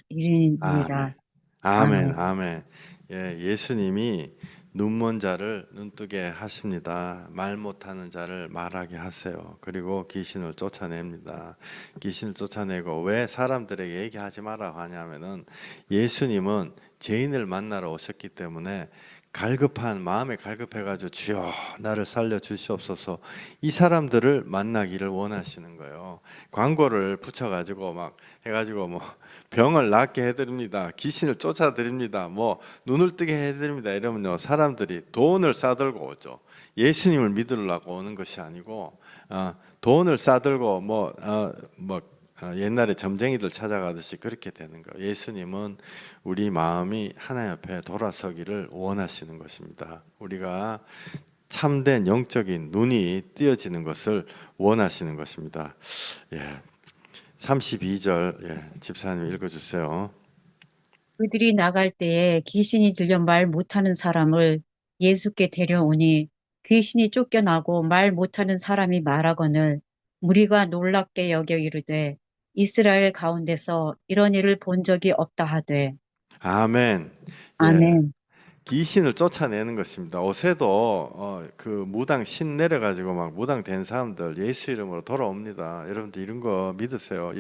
아멘. 아멘. 아멘. 아멘. 예수님이 눈먼 자를 눈뜨게 하십니다. 말 못하는 자를 말하게 하세요. 그리고 귀신을 쫓아냅니다. 귀신을 쫓아내고 왜 사람들에게 얘기하지 마라 하냐면은 예수님은 죄인을 만나러 오셨기 때문에 갈급한 마음에 갈급해가지고 주여 나를 살려 주시옵소서, 이 사람들을 만나기를 원하시는 거예요. 광고를 붙여가지고 막 해가지고 뭐 병을 낫게 해드립니다, 귀신을 쫓아드립니다, 뭐 눈을 뜨게 해드립니다 이러면요 사람들이 돈을 싸들고 오죠. 예수님을 믿으려고 오는 것이 아니고 돈을 싸들고 옛날에 점쟁이들 찾아가듯이 그렇게 되는 거예요. 예수님은 우리 마음이 하나님 앞에 돌아서기를 원하시는 것입니다. 우리가 참된 영적인 눈이 띄어지는 것을 원하시는 것입니다. 32절 집사님 읽어주세요. 그들이 나갈 때에 귀신이 들려 말 못하는 사람을 예수께 데려오니 귀신이 쫓겨나고 말 못하는 사람이 말하거늘 무리가 놀랍게 여겨 이르되 이스라엘 가운데서 이런 일을 본 적이 없다 하되. 아멘. 아멘. 귀신을 쫓아내는 것입니다. 어제도 그 무당 신 내려가지고 막 무당 된 사람들 예수 이름으로 돌아옵니다. 여러분들 이런 거 믿으세요?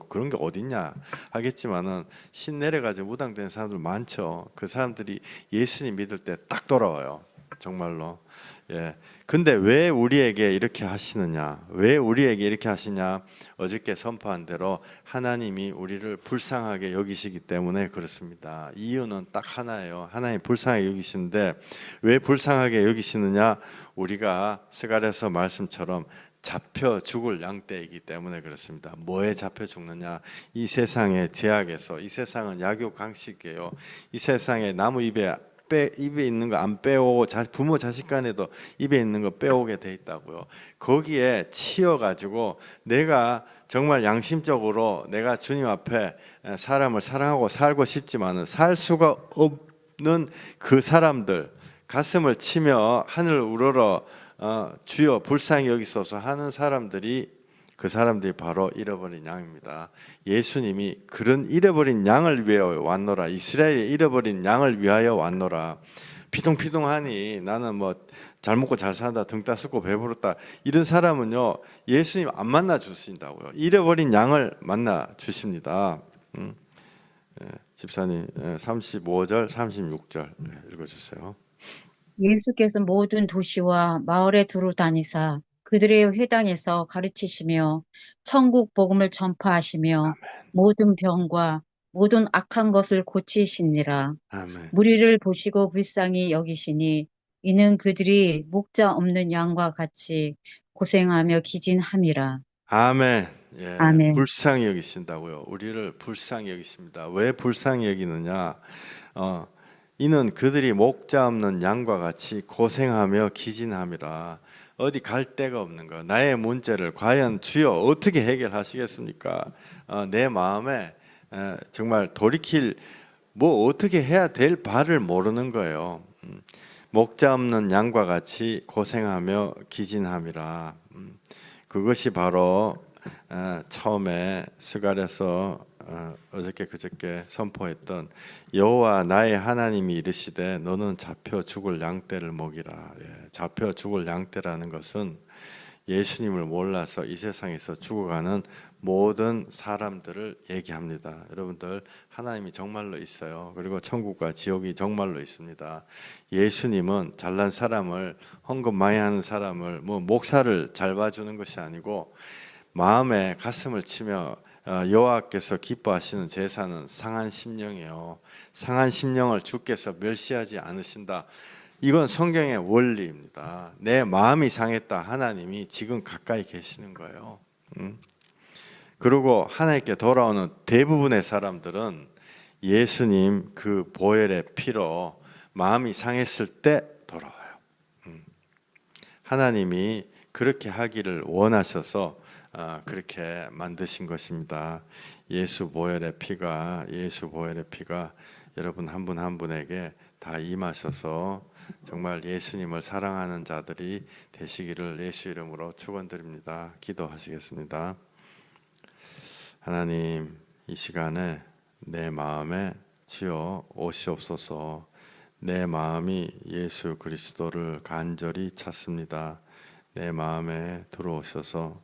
그런 게 어딨냐 하겠지만은 신 내려가지고 무당 된 사람들 많죠. 그 사람들이 예수님 믿을 때 딱 돌아와요. 정말로. 근데 왜 우리에게 이렇게 하시느냐? 왜 우리에게 이렇게 하시냐? 어저께 선포한 대로 하나님이 우리를 불쌍하게 여기시기 때문에 그렇습니다. 이유는 딱 하나예요. 하나님 불쌍하게 여기시는데 왜 불쌍하게 여기시느냐? 우리가 스가랴서 말씀처럼 잡혀 죽을 양떼이기 때문에 그렇습니다. 뭐에 잡혀 죽느냐? 이 세상의 제약에서. 이 세상은 약육강식이에요. 이 세상에 나무 입에 있는 거 안 빼오고 부모 자식 간에도 입에 있는 거 빼오게 돼 있다고요. 거기에 치여 가지고 내가 정말 양심적으로 내가 주님 앞에 사람을 사랑하고 살고 싶지만은 살 수가 없는 그 사람들, 가슴을 치며 하늘 우러러 주여 불쌍히 여기소서 하는 사람들이, 그 사람들이 바로 잃어버린 양입니다. 예수님이 그런 잃어버린 양을 위하여 왔노라. 이스라엘의 잃어버린 양을 위하여 왔노라. 피둥피둥하니 나는 뭐 잘 먹고 잘 산다, 등 따숩고 배부르다, 이런 사람은요 예수님 안 만나 주신다고요. 잃어버린 양을 만나 주십니다. 집사님 35절 36절 읽어주세요. 예수께서 모든 도시와 마을에 두루 다니사 그들의 회당에서 가르치시며 천국 복음을 전파하시며 모든 병과 모든 악한 것을 고치시니라. 아멘. 무리를 보시고 불쌍히 여기시니 이는 그들이 목자 없는 양과 같이 고생하며 기진함이라. 아멘. 아멘. 불쌍히 여기신다고요. 우리를 불쌍히 여기십니다. 왜 불쌍히 여기느냐? 이는 그들이 목자 없는 양과 같이 고생하며 기진함이라. 어디 갈 데가 없는 거. 나의 문제를 과연 주여 어떻게 해결하시겠습니까? 내 마음에 정말 돌이킬 뭐 어떻게 해야 될 바를 모르는 거예요. 목자 없는 양과 같이 고생하며 기진함이라. 그것이 바로 처음에 스가랴서 어저께 그저께 선포했던 여호와 나의 하나님이 이르시되 너는 잡혀 죽을 양떼를 먹이라. 잡혀 죽을 양떼라는 것은 예수님을 몰라서 이 세상에서 죽어가는 모든 사람들을 얘기합니다. 여러분들 하나님이 정말로 있어요. 그리고 천국과 지옥이 정말로 있습니다. 예수님은 잘난 사람을, 헌금 많이 하는 사람을, 뭐 목사를 잘 봐주는 것이 아니고 마음에 가슴을 치며 여호와께서 기뻐하시는 제사는 상한 심령이에요. 상한 심령을 주께서 멸시하지 않으신다. 이건 성경의 원리입니다. 내 마음이 상했다. 하나님이 지금 가까이 계시는 거예요. 그리고 하나님께 돌아오는 대부분의 사람들은 예수님 그 보혈의 피로 마음이 상했을 때 돌아와요. 하나님이 그렇게 하기를 원하셔서 그렇게 만드신 것입니다. 예수 보혈의 피가 여러분 한 분 한 분에게 다 임하셔서 정말 예수님을 사랑하는 자들이 되시기를 예수 이름으로 축원드립니다. 기도하시겠습니다. 하나님, 이 시간에 내 마음에 주여 오시옵소서. 내 마음이 예수 그리스도를 간절히 찾습니다. 내 마음에 들어오셔서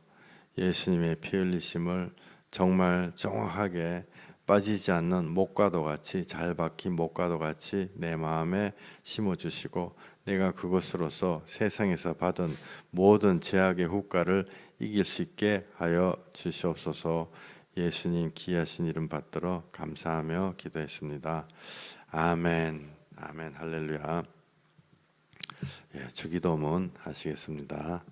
예수님의 피 흘리심을 정말 정확하게 빠지지 않는 목과도 같이 잘 박힌 목과도 같이 내 마음에 심어주시고 내가 그것으로서 세상에서 받은 모든 죄악의 후과를 이길 수 있게 하여 주시옵소서. 예수님 귀하신 이름 받들어 감사하며 기도했습니다. 아멘. 아멘. 할렐루야. 예, 주기도문 하시겠습니다.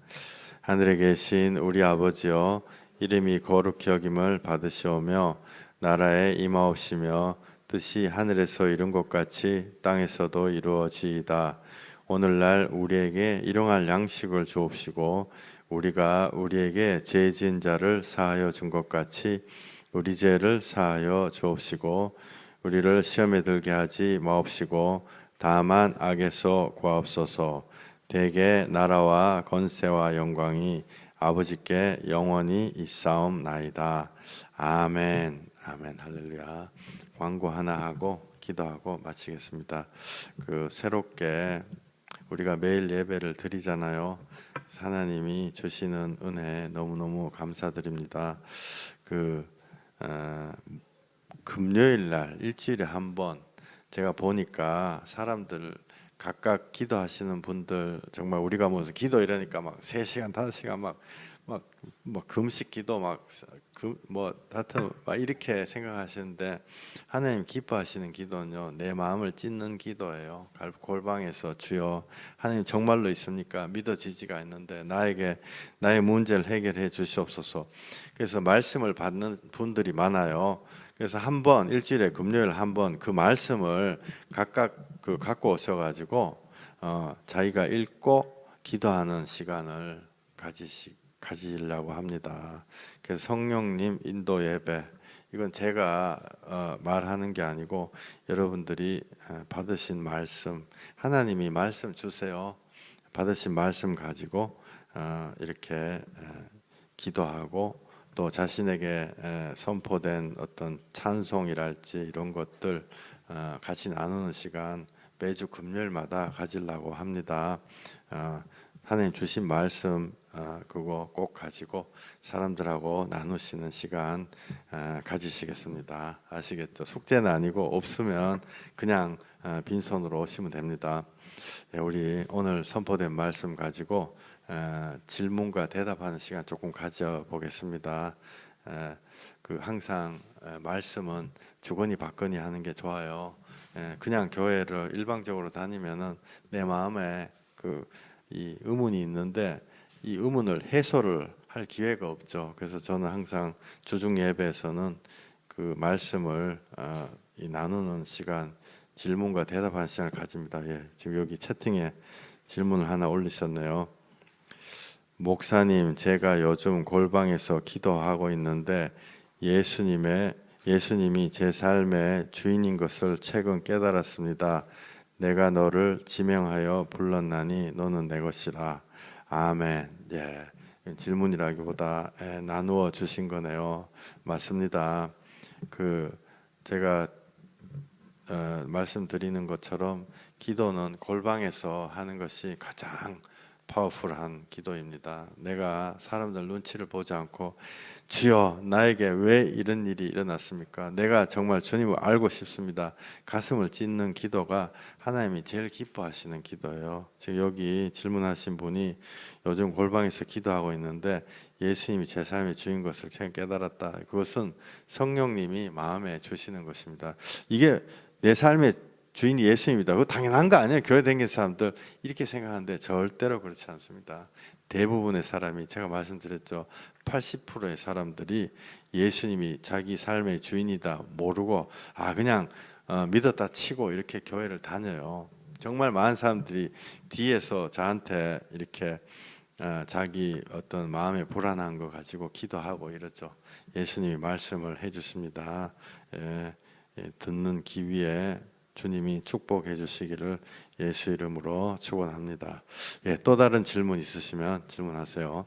하늘에 계신 우리 아버지여, 이름이 거룩히 여김을 받으시오며 나라에 임하옵시며 뜻이 하늘에서 이룬 것 같이 땅에서도 이루어지이다. 오늘날 우리에게 일용할 양식을 주옵시고 우리가 우리에게 죄 지은 자를 사하여 준 것 같이 우리 죄를 사하여 주옵시고 우리를 시험에 들게 하지 마옵시고 다만 악에서 구하옵소서. 대개 나라와 권세와 영광이 아버지께 영원히 있사옵나이다. 아멘. 아멘. 할렐루야. 광고 하나 하고 기도하고 마치겠습니다. 새롭게 우리가 매일 예배를 드리잖아요. 하나님이 주시는 은혜 너무너무 감사드립니다. 금요일 날 일주일에 한 번 제가 보니까 사람들 각각 기도하시는 분들 정말 우리가 무슨 기도 이러니까 막 3시간 5시간 막 금식 기도 하여튼 막 이렇게 생각하시는데 하나님 기뻐하시는 기도는요, 내 마음을 찢는 기도예요. 골방에서 주여 하나님 정말로 있습니까? 믿어지지가 않는데 나의 문제를 해결해 주시옵소서. 그래서 말씀을 받는 분들이 많아요. 그래서 일주일에 금요일 한 번 그 말씀을 각각 갖고 오셔가지고 자기가 읽고 기도하는 시간을 가지려고 합니다. 그래서 성령님 인도 예배, 이건 제가 말하는 게 아니고 여러분들이 받으신 말씀, 하나님이 말씀 주세요. 받으신 말씀 가지고 이렇게 기도하고 또 자신에게 선포된 어떤 찬송이랄지 이런 것들 같이 나누는 시간 매주 금요일마다 가지려고 합니다. 하나님 주신 말씀 그거 꼭 가지고 사람들하고 나누시는 시간 가지시겠습니다. 아시겠죠? 숙제는 아니고 없으면 그냥 빈손으로 오시면 됩니다. 우리 오늘 선포된 말씀 가지고 질문과 대답하는 시간 조금 가져보겠습니다. 항상 말씀은 주거니 받거니 하는 게 좋아요. 그냥 교회를 일방적으로 다니면은 내 마음에 이 의문이 있는데 이 의문을 해소를 할 기회가 없죠. 그래서 저는 항상 주중 예배에서는 그 말씀을 나누는 시간, 질문과 대답하는 시간을 가집니다. 지금 여기 채팅에 질문을 하나 올리셨네요. 목사님, 제가 요즘 골방에서 기도하고 있는데 예수님이 제 삶의 주인인 것을 최근 깨달았습니다. 내가 너를 지명하여 불렀나니 너는 내 것이라. 아멘. 질문이라기보다 나누어 주신 거네요. 맞습니다. 제가 말씀드리는 것처럼 기도는 골방에서 하는 것이 가장 파워풀한 기도입니다. 내가 사람들 눈치를 보지 않고 주여 나에게 왜 이런 일이 일어났습니까? 내가 정말 주님을 알고 싶습니다. 가슴을 찢는 기도가 하나님이 제일 기뻐하시는 기도예요. 지금 여기 질문하신 분이 요즘 골방에서 기도하고 있는데 예수님이 제 삶의 주인 것을 제가 깨달았다. 그것은 성령님이 마음에 주시는 것입니다. 이게 내 삶의 주인이 예수님이다. 그거 당연한 거 아니에요? 교회 다니는 사람들 이렇게 생각하는데 절대로 그렇지 않습니다. 대부분의 사람이, 제가 말씀드렸죠, 80%의 사람들이 예수님이 자기 삶의 주인이다 모르고 그냥 믿었다 치고 이렇게 교회를 다녀요. 정말 많은 사람들이 뒤에서 저한테 이렇게 자기 어떤 마음의 불안한 거 가지고 기도하고 이러죠. 예수님이 말씀을 해주십니다. 듣는 귀 위에 주님이 축복해 주시기를 예수 이름으로 축원합니다. 또 다른 질문 있으시면 질문하세요.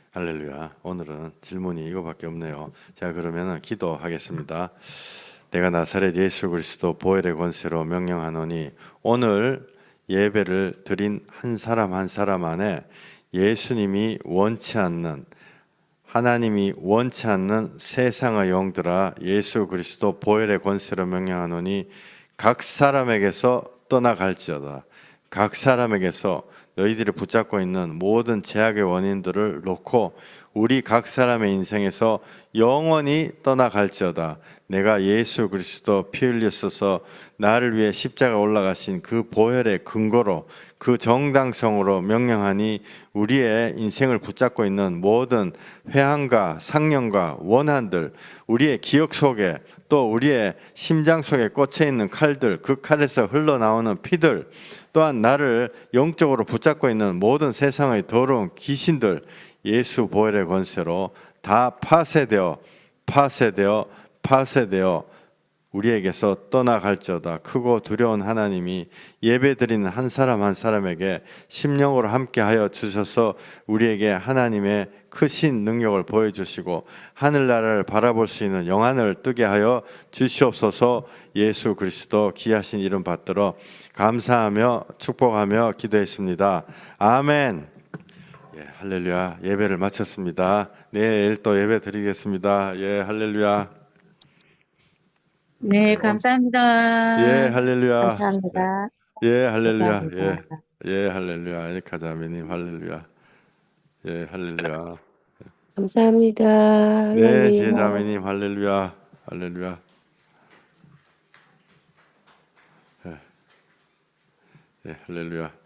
할렐루야. 오늘은 질문이 이거밖에 없네요. 자, 그러면 기도하겠습니다. 내가 나사렛 예수 그리스도 보혈의 권세로 명령하노니 오늘 예배를 드린 한 사람 한 사람 안에 예수님이 원치 않는, 하나님이 원치 않는 세상의 영들아, 예수 그리스도 보혈의 권세로 명령하노니 각 사람에게서 떠나갈지어다. 각 사람에게서 너희들이 붙잡고 있는 모든 죄악의 원인들을 놓고 우리 각 사람의 인생에서 영원히 떠나갈지어다. 내가 예수 그리스도 피 흘리셔서 나를 위해 십자가 올라가신 그 보혈의 근거로, 그 정당성으로 명령하니 우리의 인생을 붙잡고 있는 모든 회한과 상념과 원한들, 우리의 기억 속에 또 우리의 심장 속에 꽂혀 있는 칼들, 그 칼에서 흘러나오는 피들, 또한 나를 영적으로 붙잡고 있는 모든 세상의 더러운 귀신들, 예수 보혈의 권세로 다 파쇄되어 우리에게서 떠나갈지어다. 크고 두려운 하나님이 예배드리는 한 사람 한 사람에게 심령으로 함께하여 주셔서 우리에게 하나님의 크신 능력을 보여주시고 하늘나라를 바라볼 수 있는 영안을 뜨게 하여 주시옵소서. 예수 그리스도 귀하신 이름 받들어 감사하며 축복하며 기도했습니다. 아멘. 예, 할렐루야. 예배를 마쳤습니다. 내일 또 예배 드리겠습니다. 예, 할렐루야. 네, 감사합니다. 예, 할렐루야. 감사합니다. 예, 할렐루야. 감사합니다. 예, 할렐루야. 에리카자매님 할렐루야. 예, 할렐루야. 감사합니다. 네, 하나님. 지혜자매님 할렐루야. 할렐루야. 예, 할렐루야.